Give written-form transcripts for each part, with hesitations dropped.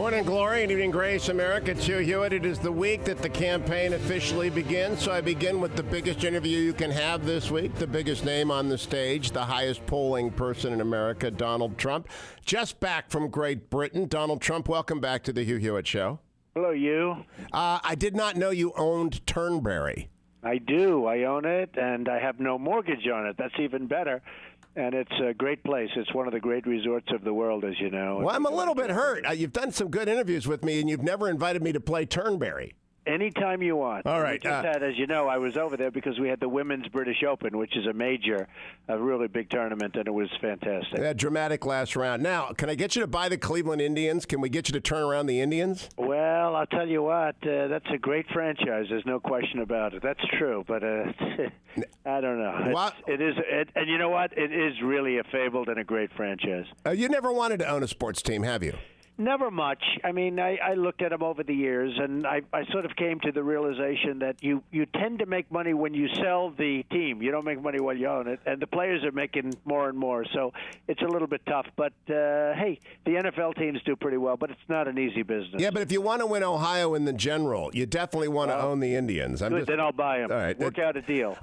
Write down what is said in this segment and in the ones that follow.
Morning glory and evening grace, America. It's Hugh Hewitt. It is the week that the campaign officially begins, so I begin with the biggest interview you can have this week, the biggest name on the stage, the highest polling person in America, Donald Trump. Just back from Great Britain. Donald Trump, welcome back to the Hugh Hewitt Show. Hello, Hugh. I did not know you owned Turnberry. I do. I own it, and I have no mortgage on it. That's even better. And it's a great place. It's one of the great resorts of the world, as you know. Well, I'm a little bit hurt. You've done some good interviews with me, and you've never invited me to play Turnberry. Anytime you want. All right. We just had, as you know, I was over there because we had the Women's British Open, which is a really big tournament, and it was fantastic. That dramatic last round. Now, can I get you to buy the Cleveland Indians? Can we get you to turn around the Indians? Well, I'll tell you what, that's a great franchise. There's no question about it. That's true, but I don't know. It is, and you know what? It is really a fabled and a great franchise. You never wanted to own a sports team, have you? Never much. I mean, I looked at them over the years, and I sort of came to the realization that you tend to make money when you sell the team. You don't make money while you own it, and the players are making more and more, so it's a little bit tough. But, hey, the NFL teams do pretty well, but it's not an easy business. Yeah, but if you want to win Ohio in the general, you definitely want to own the Indians. Good, then I'll buy them. All right, work out a deal.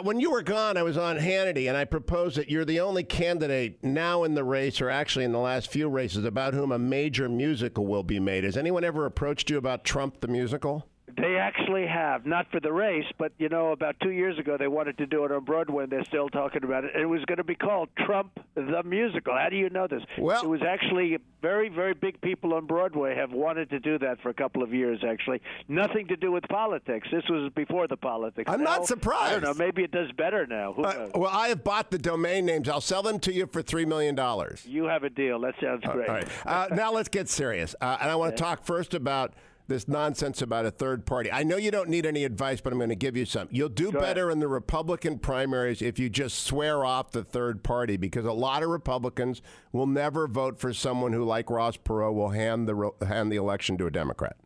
When you were gone, I was on Hannity, and I proposed that you're the only candidate now in the race, or actually in the last few races, about whom a major musical will be made. Has anyone ever approached you about Trump the musical? They actually have, not for the race, but, you know, about 2 years ago they wanted to do it on Broadway, and they're still talking about it. It was going to be called Trump the Musical. How do you know this? Well, it was actually very, very big people on Broadway have wanted to do that for a couple of years, actually. Nothing to do with politics. This was before the politics. I'm not surprised. I don't know. Maybe it does better now. Who knows? Well, I have bought the domain names. I'll sell them to you for $3 million. You have a deal. That sounds great. All right. Now let's get serious. And I want to talk first about this nonsense about a third party. I know you don't need any advice, but I'm going to give you some. You'll do better in the Republican primaries if you just swear off the third party, because a lot of Republicans will never vote for someone who, like Ross Perot, will hand the election to a Democrat.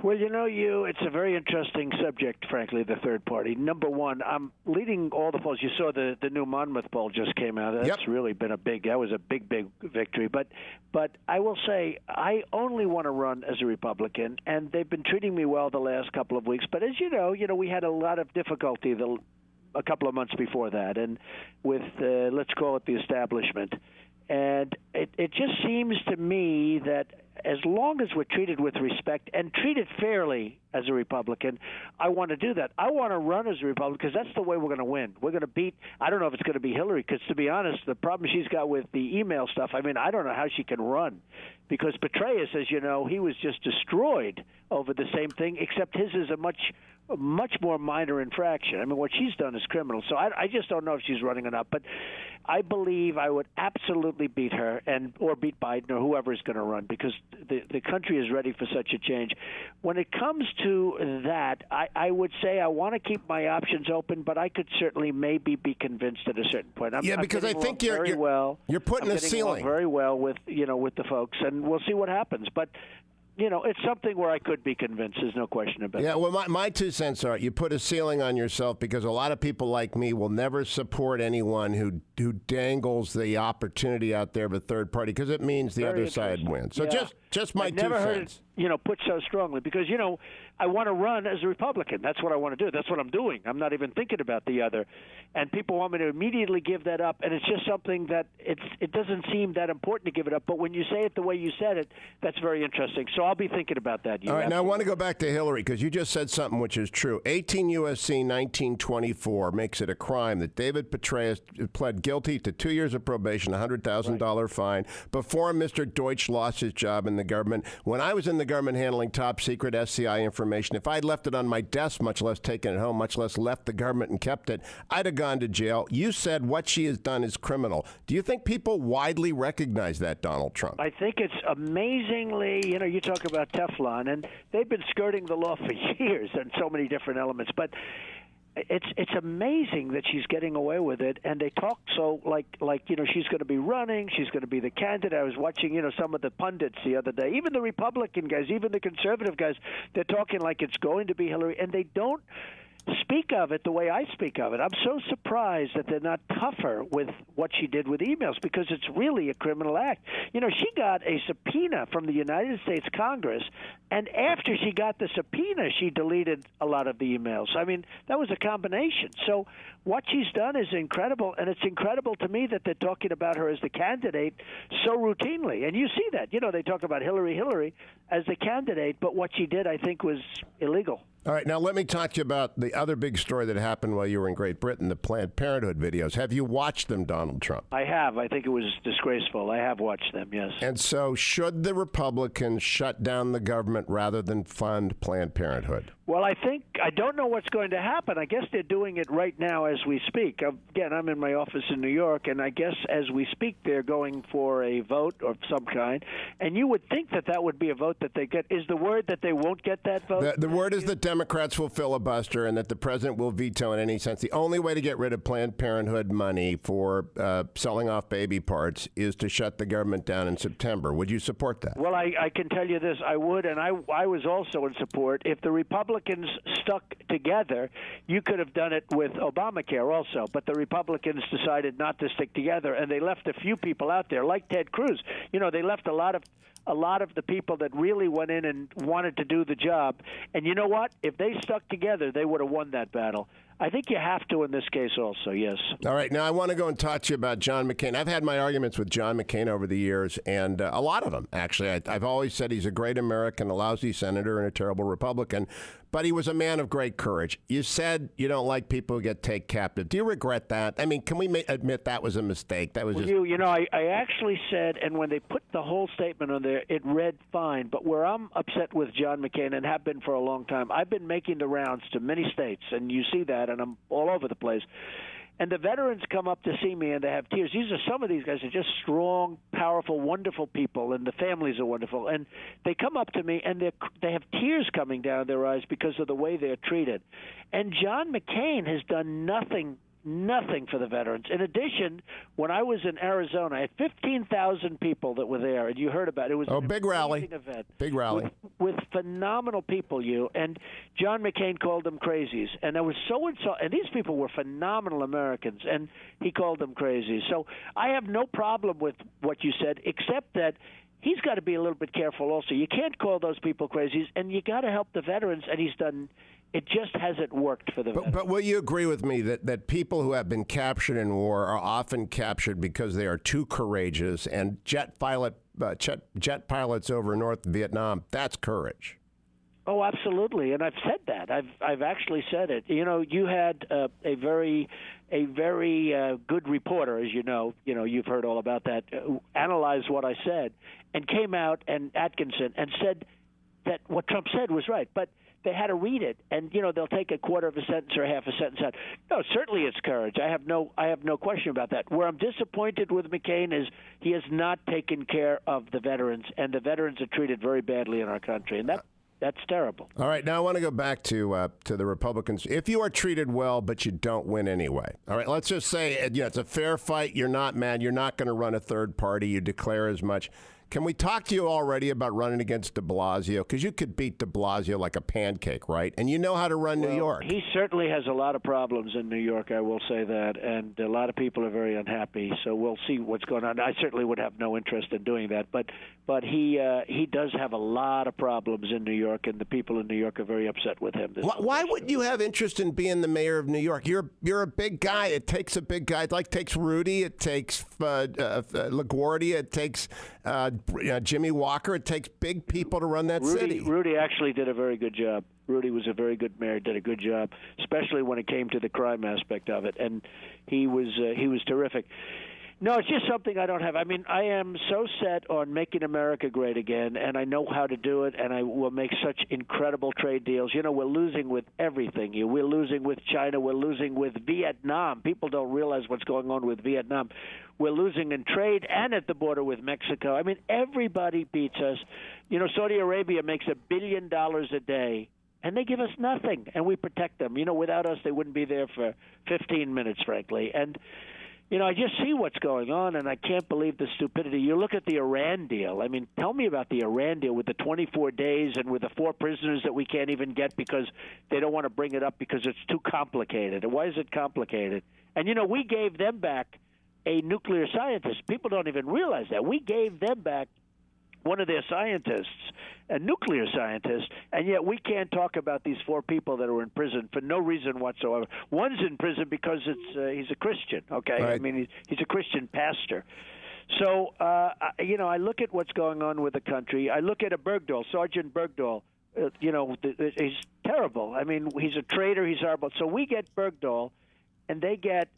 Well, you know, it's a very interesting subject, frankly, the third party. Number one, I'm leading all the polls. You saw the new Monmouth poll just came out. That's really been that was a big victory. But I will say, I only want to run as a Republican, and they've been treating me well the last couple of weeks. But as you know, we had a lot of difficulty a couple of months before that, and with, let's call it the establishment. And it just seems to me that as long as we're treated with respect and treated fairly as a Republican, I want to do that. I want to run as a Republican because that's the way we're going to win. We're going to beat, I don't know if it's going to be Hillary, because to be honest, the problem she's got with the email stuff, I mean, I don't know how she can run, because Petraeus, as you know, he was just destroyed over the same thing, except his is a much more minor infraction. I mean, what she's done is criminal. So I just don't know if she's running or not. But I believe I would absolutely beat her or beat Biden or whoever is going to run, because the country is ready for such a change. When it comes to that, I would say I want to keep my options open, but I could certainly maybe be convinced at a certain point. Because I think you're putting a ceiling very well with the folks, and we'll see what happens. But it's something where I could be convinced. There's no question about it. Yeah, well, my 2 cents are you put a ceiling on yourself, because a lot of people like me will never support anyone who dangles the opportunity out there of a third party, because it means the other side wins. So just my 2 cents. Never heard it, put so strongly, because, I want to run as a Republican. That's what I want to do. That's what I'm doing. I'm not even thinking about the other. And people want me to immediately give that up, and it's just something that it doesn't seem that important to give it up. But when you say it the way you said it, that's very interesting. So I'll be thinking about that. All right, now I want to go back to Hillary, because you just said something which is true. 18 U.S.C. 1924 makes it a crime that David Petraeus pled guilty to 2 years of probation, $100,000 fine, before Mr. Deutsch lost his job in the government. When I was in the government handling top secret SCI information, if I'd left it on my desk, much less taken it home, much less left the government and kept it, I'd have gone to jail. You said what she has done is criminal. Do you think people widely recognize that, Donald Trump? I think it's amazingly, you talk about Teflon, and they've been skirting the law for years on so many different elements, but it's amazing that she's getting away with it, and they talk so like she's going to be running, she's going to be the candidate. I was watching some of the pundits the other day, even the Republican guys, even the conservative guys, they're talking like it's going to be Hillary, and they don't speak of it the way I speak of it. I'm so surprised that they're not tougher with what she did with emails, because it's really a criminal act. You know, she got a subpoena from the United States Congress, and after she got the subpoena, she deleted a lot of the emails. I mean, that was a combination. So what she's done is incredible, and it's incredible to me that they're talking about her as the candidate so routinely. And you see that. You know, they talk about Hillary as the candidate, but what she did, I think, was illegal. All right, now let me talk to you about the other big story that happened while you were in Great Britain, the Planned Parenthood videos. Have you watched them, Donald Trump? I have. I think it was disgraceful. I have watched them, yes. And so should the Republicans shut down the government rather than fund Planned Parenthood? Well, I don't know what's going to happen. I guess they're doing it right now as we speak. Again, I'm in my office in New York, and I guess as we speak, they're going for a vote of some kind. And you would think that would be a vote that they get. Is the word that they won't get that vote? The word is that Democrats will filibuster and that the president will veto in any sense. The only way to get rid of Planned Parenthood money for selling off baby parts is to shut the government down in September. Would you support that? Well, I can tell you this. I would, and I was also in support. If the Republicans stuck together, you could have done it with Obamacare also, but the Republicans decided not to stick together, and they left a few people out there, like Ted Cruz. You know, they left a lot of the people that really went in and wanted to do the job. And you know what? If they stuck together, they would have won that battle. I think you have to in this case also, yes. All right. Now, I want to go and talk to you about John McCain. I've had my arguments with John McCain over the years, and a lot of them, actually. I've always said he's a great American, a lousy senator, and a terrible Republican, but he was a man of great courage. You said you don't like people who get taken captive. Do you regret that? I mean, can we admit that was a mistake? That was You know, I actually said, and when they put the whole statement on there, it read fine, but where I'm upset with John McCain, and have been for a long time, I've been making the rounds to many states, and you see that, and I'm all over the place. And the veterans come up to see me, and they have tears. Some of these guys are just strong, powerful, wonderful people, and the families are wonderful. And they come up to me, and they have tears coming down their eyes because of the way they're treated. And John McCain has done nothing for the veterans. In addition, when I was in Arizona, I had 15,000 people that were there, and you heard about it. It was a big rally. Event. Big rally. With phenomenal people, and John McCain called them crazies. And I was so insulted. And these people were phenomenal Americans, and he called them crazies. So I have no problem with what you said, except that he's got to be a little bit careful also. You can't call those people crazies, and you got to help the veterans, and he's done. It just hasn't worked for the veterans. But will you agree with me that people who have been captured in war are often captured because they are too courageous, and jet pilots over North Vietnam, that's courage? Oh, absolutely, and I've said that. I've actually said it. You know, you had a very good reporter, as you know, you've heard all about that, analyzed what I said, and came out, and Atkinson, and said that what Trump said was right, but they had to read it, and they'll take a quarter of a sentence or half a sentence out. No, certainly it's courage. I have no question about that. Where I'm disappointed with McCain is he has not taken care of the veterans, and the veterans are treated very badly in our country, and that's terrible. All right, now I want to go back to the Republicans. If you are treated well, but you don't win anyway, all right, let's just say it's a fair fight. You're not mad. You're not going to run a third party. You declare as much. Can we talk to you already about running against de Blasio? Because you could beat de Blasio like a pancake, right? And you know how to run New York. He certainly has a lot of problems in New York, I will say that, and a lot of people are very unhappy. So we'll see what's going on. I certainly would have no interest in doing that, but he does have a lot of problems in New York, and the people in New York are very upset with him. Why would you have interest in being the mayor of New York? You're a big guy. It takes a big guy. It takes Rudy. It takes LaGuardia. It takes Jimmy Walker. It takes big people to run that city. Rudy actually did a very good job. Rudy was a very good mayor, did a good job, especially when it came to the crime aspect of it, and he was terrific. No, it's just something I don't have. I mean, I am so set on making America great again, and I know how to do it, and I will make such incredible trade deals. We're losing with everything. We're losing with China. We're losing with Vietnam. People don't realize what's going on with Vietnam. We're losing in trade and at the border with Mexico. I mean, everybody beats us. Saudi Arabia makes $1 billion a day, and they give us nothing, and we protect them. Without us, they wouldn't be there for 15 minutes, frankly. And I just see what's going on, and I can't believe the stupidity. You look at the Iran deal. I mean, tell me about the Iran deal with the 24 days and with the 4 prisoners that we can't even get because they don't want to bring it up because it's too complicated. And why is it complicated? And, we gave them back a nuclear scientist. People don't even realize that. We gave them back one of their scientists, a nuclear scientist, and yet we can't talk about these 4 people that are in prison for no reason whatsoever. One's in prison because he's a Christian, okay? Right. I mean, he's a Christian pastor. So, I look at what's going on with the country. I look at Sergeant Bergdahl. He's terrible. I mean, he's a traitor. He's horrible. So we get Bergdahl, and they get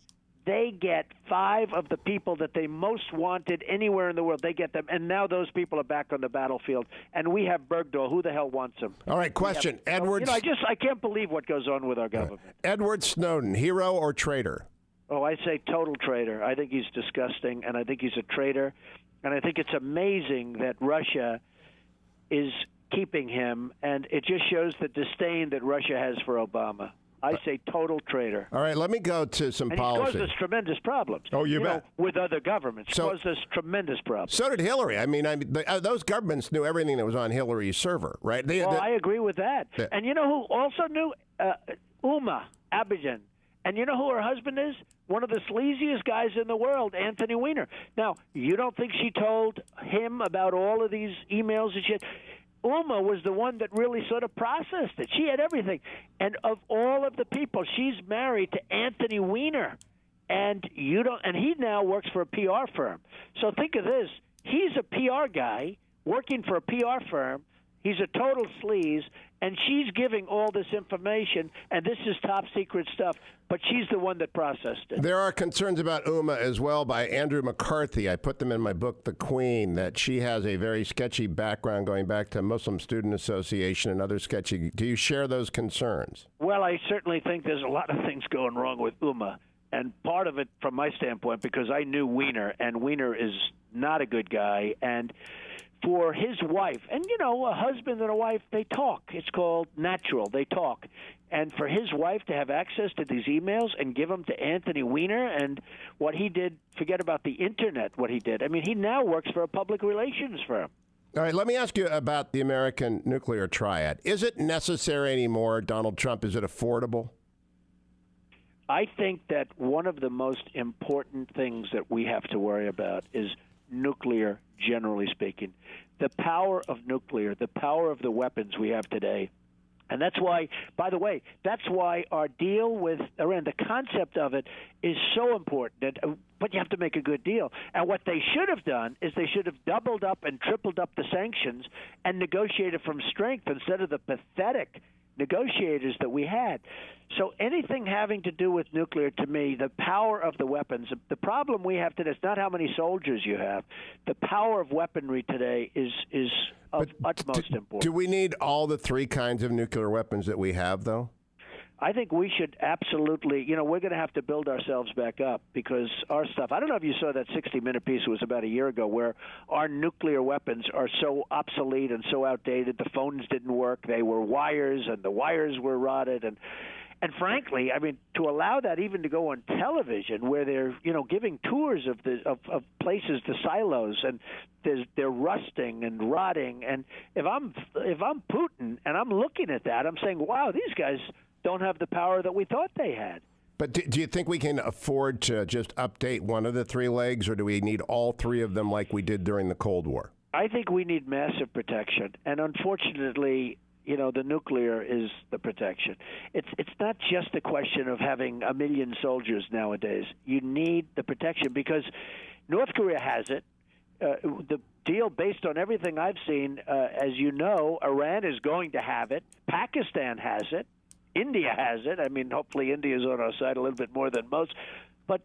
5 of the people that they most wanted anywhere in the world. They get them, and now those people are back on the battlefield. And we have Bergdahl. Who the hell wants him? All right, question. Edward. I can't believe what goes on with our government. Edward Snowden, hero or traitor? Oh, I say total traitor. I think he's disgusting, and I think he's a traitor. And I think it's amazing that Russia is keeping him, and it just shows the disdain that Russia has for Obama. I say total traitor. All right, let me go to some and policy. He's caused us tremendous problems. Oh, you bet. With other governments. Caused us tremendous problems. So did Hillary. I mean, those governments knew everything that was on Hillary's server, right? I agree with that. Yeah. And you know who also knew? Uma Abedin. And you know who her husband is? One of the sleaziest guys in the world, Anthony Weiner. Now, you don't think she told him about all of these emails and shit? Uma was the one that really sort of processed it. She had everything. And of all of the people, she's married to Anthony Weiner. And he now works for a PR firm. So think of this. He's a PR guy working for a PR firm. He's a total sleaze, and she's giving all this information, and this is top secret stuff, but she's the one that processed it. There are concerns about Uma as well by Andrew McCarthy. I put them in my book, The Queen, that she has a very sketchy background going back to Muslim Student Association and other sketchy. Do you share those concerns? Well, I certainly think there's a lot of things going wrong with Uma. And part of it, from my standpoint, because I knew Weiner, and Weiner is not a good guy, and for his wife, and a husband and a wife, they talk. It's called natural. They talk. And for his wife to have access to these emails and give them to Anthony Weiner and what he did, forget about the Internet, what he did. I mean, he now works for a public relations firm. All right, let me ask you about the American nuclear triad. Is it necessary anymore, Donald Trump? Is it affordable? I think that one of the most important things that we have to worry about is nuclear, generally speaking. The power of nuclear, the power of the weapons we have today. And that's why, by the way, that's why our deal with Iran, the concept of it is so important. But you have to make a good deal. And what they should have done is they should have doubled up and tripled up the sanctions and negotiated from strength instead of the pathetic negotiators that we had. So anything having to do with nuclear, to me, the power of the weapons, the problem we have today is not how many soldiers you have. The power of weaponry today is of utmost importance. Do we need all the 3 kinds of nuclear weapons that we have, though? I think we should absolutely, we're going to have to build ourselves back up because our stuff, I don't know if you saw that 60-minute piece, it was about a year ago, where our nuclear weapons are so obsolete and so outdated. The phones didn't work. They were wires, and the wires were rotted. And frankly, I mean, to allow that even to go on television where they're, giving tours of places, the silos, and they're rusting and rotting. And if I'm Putin and I'm looking at that, I'm saying, wow, these guys don't have the power that we thought they had. But do you think we can afford to just update one of the 3 legs, or do we need all 3 of them like we did during the Cold War? I think we need massive protection. And unfortunately, the nuclear is the protection. It's not just a question of having 1 million soldiers nowadays. You need the protection because North Korea has it. The deal, based on everything I've seen, as you know, Iran is going to have it. Pakistan has it. India has it. I mean, hopefully India is on our side a little bit more than most. But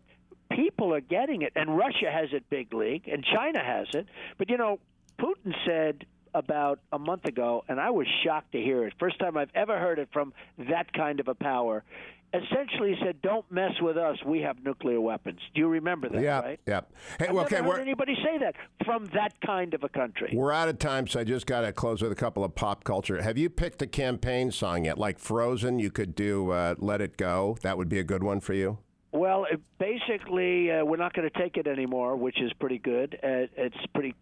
people are getting it. And Russia has it big league, and China has it. But, Putin said about a month ago, and I was shocked to hear it, first time I've ever heard it from that kind of a power, essentially said, don't mess with us, we have nuclear weapons. Do you remember that, right? Yeah. Hey, I've never heard anybody say that from that kind of a country. We're out of time, so I just got to close with a couple of pop culture. Have you picked a campaign song yet? Like Frozen, you could do Let It Go. That would be a good one for you? Well, basically, we're not going to take it anymore, which is pretty good. It's pretty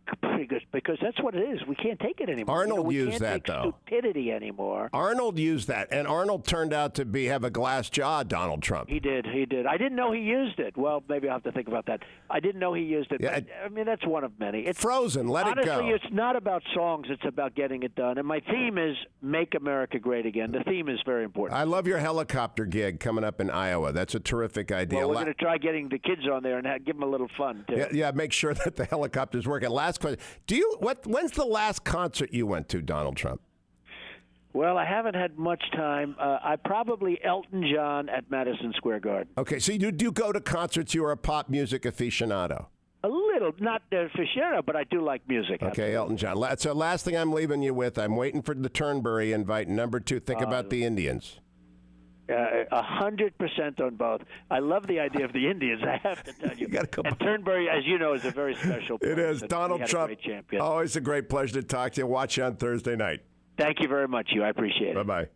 good because that's what it is. We can't take it anymore. Arnold used can't that, take though. Stupidity anymore. Arnold used that, and Arnold turned out to have a glass jaw, Donald Trump. He did. I didn't know he used it. Well, maybe I'll have to think about that. I didn't know he used it. Yeah, but, I mean, that's one of many. It's Frozen, let it go. Honestly, it's not about songs. It's about getting it done. And my theme is Make America Great Again. The theme is very important. I love your helicopter gig coming up in Iowa. That's a terrific idea. Well, we're going to try getting the kids on there and give them a little fun, too. Yeah, make sure that the helicopter's working. Last question. When's the last concert you went to, Donald Trump? Well, I haven't had much time. I probably Elton John at Madison Square Garden. Okay, so you do go to concerts. You're a pop music aficionado. A little, not aficionado, but I do like music. Okay, Elton John. So last thing I'm leaving you with, I'm waiting for the Turnberry invite. Number 2, think about the Indians. 100% on both. I love the idea of the Indians, I have to tell you. And Turnberry, as you know, is a very special place. It is. Donald Trump, always a great pleasure to talk to you. Watch you on Thursday night. Thank you very much, Hugh. I appreciate it. Bye-bye.